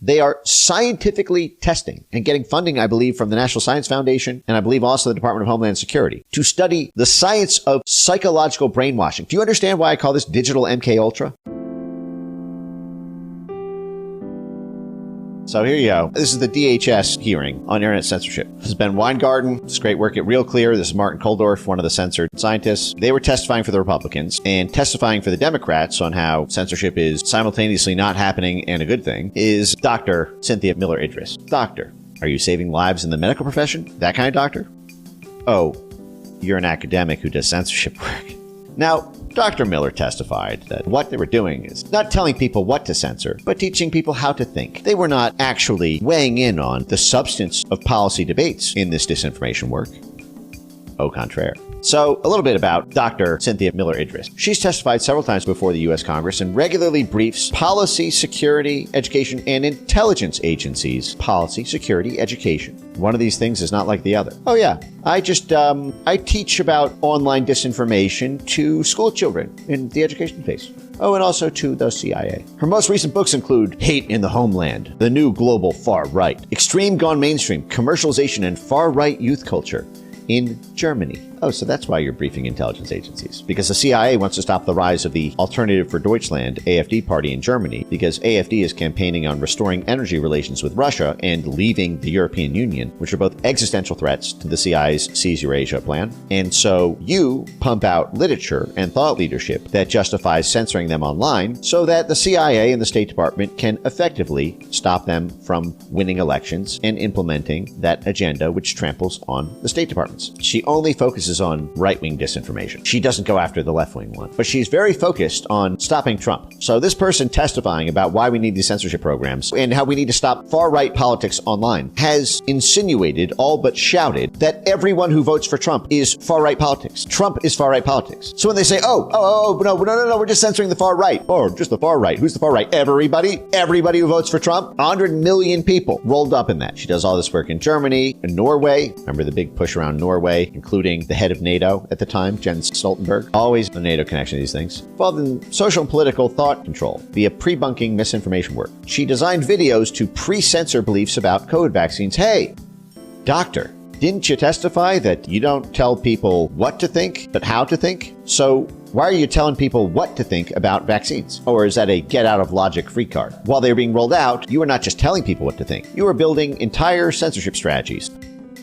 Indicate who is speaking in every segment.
Speaker 1: They are scientifically testing and getting funding, I believe, from the National Science Foundation and I believe also the Department of Homeland Security to study the science of psychological brainwashing. Do you understand why I call this digital MKUltra? So here you go. This is the DHS hearing on internet censorship. This is Ben Weingarten. It's great work at Real Clear. This is Martin Kulldorff, one of the censored scientists. They were testifying for the Republicans and testifying for the Democrats on how censorship is simultaneously not happening and a good thing is Dr. Cynthia Miller Idris. Doctor, are you saving lives in the medical profession? That kind of doctor? Oh, you're an academic who does censorship work. Now, Dr. Miller testified that what they were doing is not telling people what to censor, but teaching people how to think. They were not actually weighing in on the substance of policy debates in this disinformation work. Au contraire. So, a little bit about Dr. Cynthia Miller Idris. She's testified several times before the U.S. Congress and regularly briefs policy, security, education, and intelligence agencies. Policy, security, education. One of these things is not like the other. Oh yeah, I teach about online disinformation to school children in the education space. Oh, and also to the CIA. Her most recent books include Hate in the Homeland, The New Global Far Right, Extreme Gone Mainstream, Commercialization and Far Right Youth Culture in Germany. Oh, so that's why you're briefing intelligence agencies. Because the CIA wants to stop the rise of the Alternative for Deutschland, AfD party in Germany, because AfD is campaigning on restoring energy relations with Russia and leaving the European Union, which are both existential threats to the CIA's Seize Eurasia plan. And so you pump out literature and thought leadership that justifies censoring them online so that the CIA and the State Department can effectively stop them from winning elections and implementing that agenda which tramples on the State Departments. She only focuses on right-wing disinformation. She doesn't go after the left-wing one, but she's very focused on stopping Trump. So this person testifying about why we need these censorship programs and how we need to stop far-right politics online has insinuated, all but shouted, that everyone who votes for Trump is far-right politics. Trump is far-right politics. So when they say, no, we're just censoring the far right. Oh, just the far right. Who's the far right? Everybody who votes for Trump. 100 million people rolled up in that. She does all this work in Germany, in Norway. Remember the big push around Norway, including the head of NATO at the time, Jens Stoltenberg. Always a NATO connection to these things. Involved in social and political thought control via pre-bunking misinformation work. She designed videos to pre-censor beliefs about COVID vaccines. Hey, doctor, didn't you testify that you don't tell people what to think, but how to think? So why are you telling people what to think about vaccines? Or is that a get-out-of-logic free card? While they were being rolled out, you were not just telling people what to think. You were building entire censorship strategies.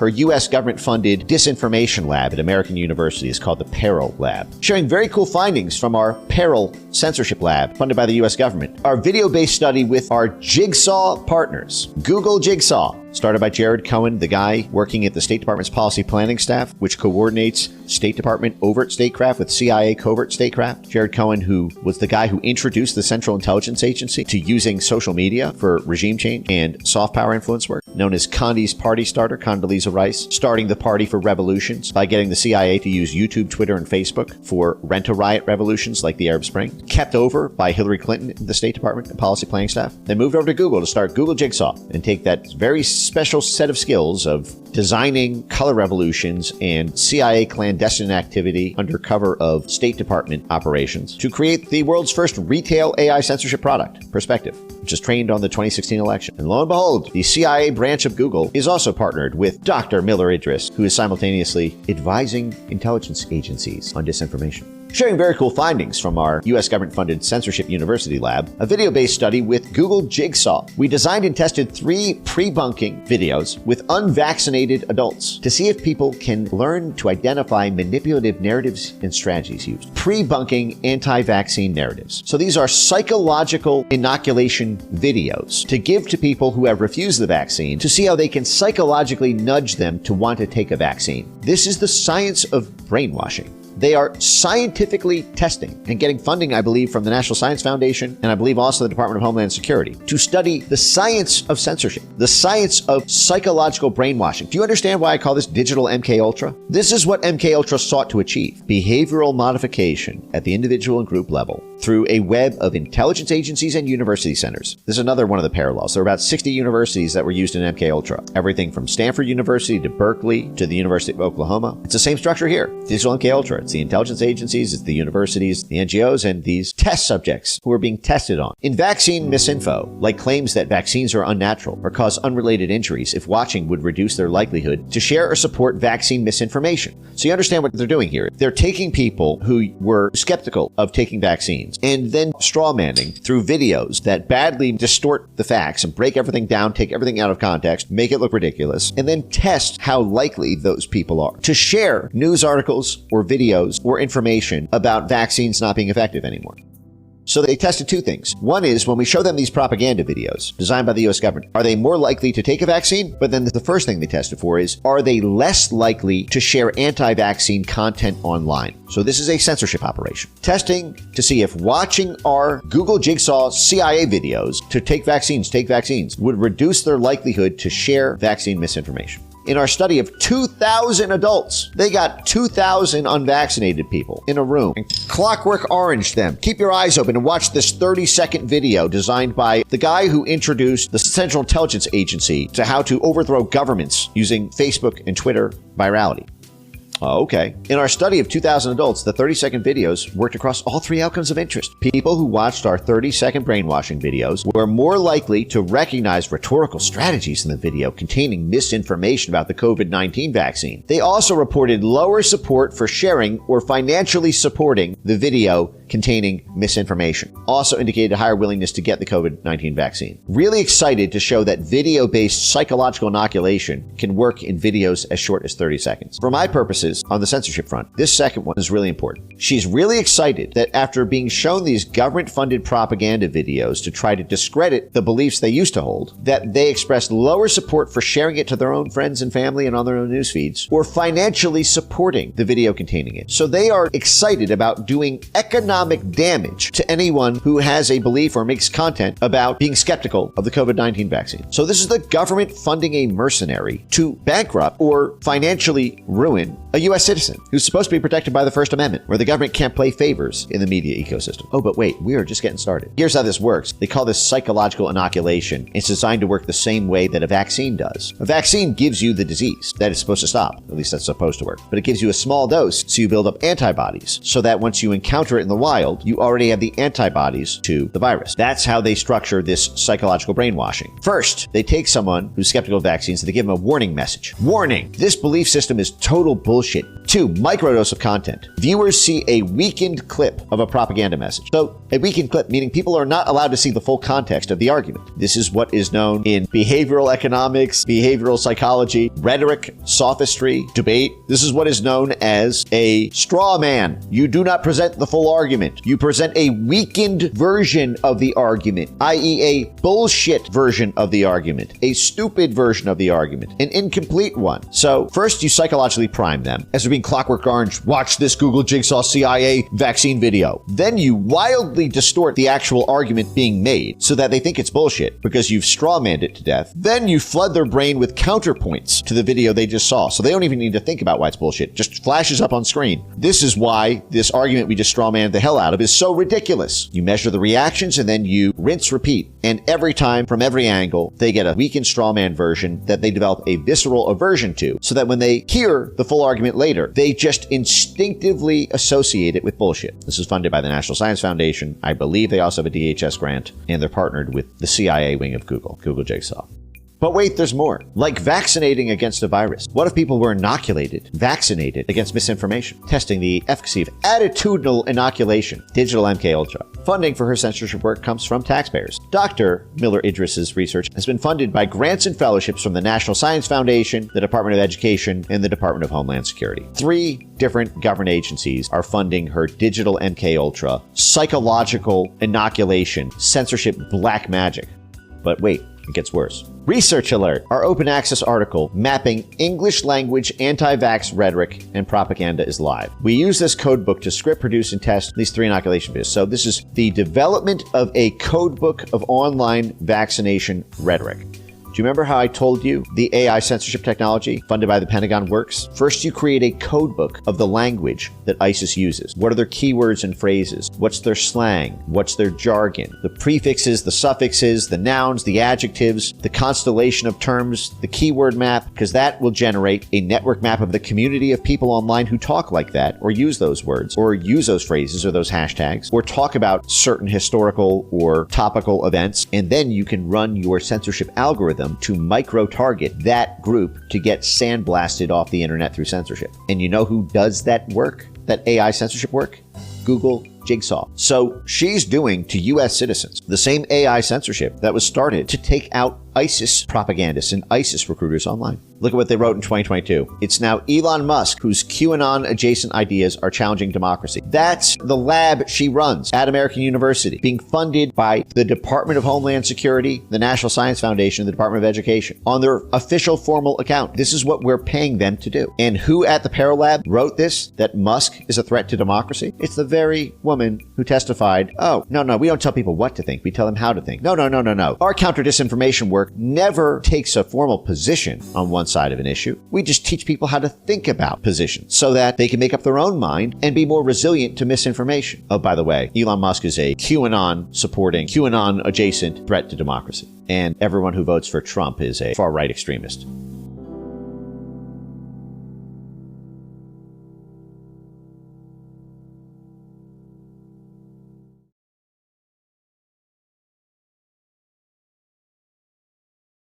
Speaker 1: Her U.S. government-funded disinformation lab at American University is called the Peril Lab, sharing very cool findings from our Peril censorship lab funded by the U.S. government. Our video-based study with our Jigsaw partners, Google Jigsaw, started by Jared Cohen, the guy working at the State Department's policy planning staff, which coordinates State Department overt statecraft with CIA covert statecraft. Jared Cohen, who was the guy who introduced the Central Intelligence Agency to using social media for regime change and soft power influence work, known as Condi's party starter, Condoleezza Rice, starting the Party for Revolutions by getting the CIA to use YouTube, Twitter, and Facebook for rent-a-riot revolutions like the Arab Spring, kept over by Hillary Clinton, the State Department and policy planning staff, then moved over to Google to start Google Jigsaw and take that very special set of skills of designing color revolutions and CIA clandestine activity under cover of State Department operations to create the world's first retail AI censorship product, Perspective, which is trained on the 2016 election. And lo and behold, the CIA branch of Google is also partnered with Dr. Miller Idris, who is simultaneously advising intelligence agencies on disinformation. Sharing very cool findings from our U.S. government-funded Censorship University lab, a video-based study with Google Jigsaw. We designed and tested 3 pre-bunking videos with unvaccinated adults to see if people can learn to identify manipulative narratives and strategies used. Pre-bunking anti-vaccine narratives. So these are psychological inoculation videos to give to people who have refused the vaccine to see how they can psychologically nudge them to want to take a vaccine. This is the science of brainwashing. They are scientifically testing and getting funding, I believe, from the National Science Foundation and I believe also the Department of Homeland Security to study the science of censorship, the science of psychological brainwashing. Do you understand why I call this digital MKUltra? This is what MKUltra sought to achieve: behavioral modification at the individual and group level through a web of intelligence agencies and university centers. This is another one of the parallels. There are about 60 universities that were used in MKUltra. Everything from Stanford University to Berkeley to the University of Oklahoma. It's the same structure here. Digital MKUltra. It's the intelligence agencies, it's the universities, the NGOs, and these test subjects who are being tested on. In vaccine misinfo, like claims that vaccines are unnatural or cause unrelated injuries if watching would reduce their likelihood to share or support vaccine misinformation. So you understand what they're doing here. They're taking people who were skeptical of taking vaccines and then strawmanning through videos that badly distort the facts and break everything down, take everything out of context, make it look ridiculous, and then test how likely those people are to share news articles or videos or information about vaccines not being effective anymore. So they tested two things. One is when we show them these propaganda videos designed by the US government, are they more likely to take a vaccine? But then the first thing they tested for is, are they less likely to share anti-vaccine content online? So this is a censorship operation. Testing to see if watching our Google Jigsaw CIA videos to take vaccines would reduce their likelihood to share vaccine misinformation. In our study of 2,000 adults, they got 2,000 unvaccinated people in a room and Clockwork Orange them. Keep your eyes open and watch this 30-second video designed by the guy who introduced the Central Intelligence Agency to how to overthrow governments using Facebook and Twitter virality. Okay. In our study of 2,000 adults, the 30-second videos worked across all three outcomes of interest. People who watched our 30-second brainwashing videos were more likely to recognize rhetorical strategies in the video containing misinformation about the COVID-19 vaccine. They also reported lower support for sharing or financially supporting the video containing misinformation. Also indicated a higher willingness to get the COVID-19 vaccine. Really excited to show that video-based psychological inoculation can work in videos as short as 30 seconds. For my purposes, on the censorship front, this second one is really important. She's really excited that after being shown these government-funded propaganda videos to try to discredit the beliefs they used to hold, that they expressed lower support for sharing it to their own friends and family and on their own news feeds, or financially supporting the video containing it. So they are excited about doing economic damage to anyone who has a belief or makes content about being skeptical of the COVID-19 vaccine. So this is the government funding a mercenary to bankrupt or financially ruin a U.S. citizen who's supposed to be protected by the First Amendment, where the government can't play favors in the media ecosystem. Oh, but wait, we are just getting started. Here's how this works. They call this psychological inoculation. It's designed to work the same way that a vaccine does. A vaccine gives you the disease that it's supposed to stop. At least that's supposed to work. But it gives you a small dose, so you build up antibodies, so that once you encounter it in the wild, you already have the antibodies to the virus. That's how they structure this psychological brainwashing. First, they take someone who's skeptical of vaccines and they give them a warning message. Warning! This belief system is total bullshit. 2, microdose of content. Viewers see a weakened clip of a propaganda message. So, a weakened clip, meaning people are not allowed to see the full context of the argument. This is what is known in behavioral economics, behavioral psychology, rhetoric, sophistry, debate. This is what is known as a straw man. You do not present the full argument. You present a weakened version of the argument, i.e. a bullshit version of the argument, a stupid version of the argument, an incomplete one. So, first you psychologically prime them. As they're being Clockwork Orange, watch this Google Jigsaw CIA vaccine video. Then you wildly distort the actual argument being made so that they think it's bullshit because you've strawmanned it to death. Then you flood their brain with counterpoints to the video they just saw, so they don't even need to think about why it's bullshit. It just flashes up on screen. This is why this argument we just strawmanned the hell out of is so ridiculous. You measure the reactions and then you rinse, repeat. And every time, from every angle, they get a weakened strawman version that they develop a visceral aversion to, so that when they hear the full argument later, they just instinctively associate it with bullshit. This is funded by the National Science Foundation. I believe they also have a DHS grant, and they're partnered with the CIA wing of Google Jigsaw. But wait, there's more. Like vaccinating against a virus. What if people were vaccinated against misinformation? Testing the efficacy of attitudinal inoculation. Digital MKULTRA. Funding for her censorship work comes from taxpayers. Dr. Miller Idris's research has been funded by grants and fellowships from the National Science Foundation, the Department of Education, and the Department of Homeland Security. 3 different government agencies are funding her digital MKUltra, psychological inoculation, censorship black magic. But wait, it gets worse. Research Alert, our open access article mapping English language anti-vax rhetoric and propaganda is live. We use this codebook to script, produce, and test these 3 inoculation videos. So this is the development of a codebook of online vaccination rhetoric. Do you remember how I told you the AI censorship technology funded by the Pentagon works? First, you create a code book of the language that ISIS uses. What are their keywords and phrases? What's their slang? What's their jargon? The prefixes, the suffixes, the nouns, the adjectives, the constellation of terms, the keyword map, because that will generate a network map of the community of people online who talk like that, or use those words, or use those phrases or those hashtags, or talk about certain historical or topical events, and then you can run your censorship algorithm to micro-target that group to get sandblasted off the internet through censorship. And you know who does that work, that AI censorship work? Google Jigsaw. So she's doing to U.S. citizens the same AI censorship that was started to take out ISIS propagandists and ISIS recruiters online. Look at what they wrote in 2022. It's now Elon Musk whose QAnon-adjacent ideas are challenging democracy. That's the lab she runs at American University, being funded by the Department of Homeland Security, the National Science Foundation, the Department of Education, on their official formal account. This is what we're paying them to do. And who at the Paralab wrote this, that Musk is a threat to democracy? It's the very woman who testified, oh, no, we don't tell people what to think. We tell them how to think. No. Our counter-disinformation work never takes a formal position on one side of an issue. We just teach people how to think about positions so that they can make up their own mind and be more resilient to misinformation. Oh, by the way, Elon Musk is a QAnon-supporting, QAnon-adjacent threat to democracy. And everyone who votes for Trump is a far-right extremist.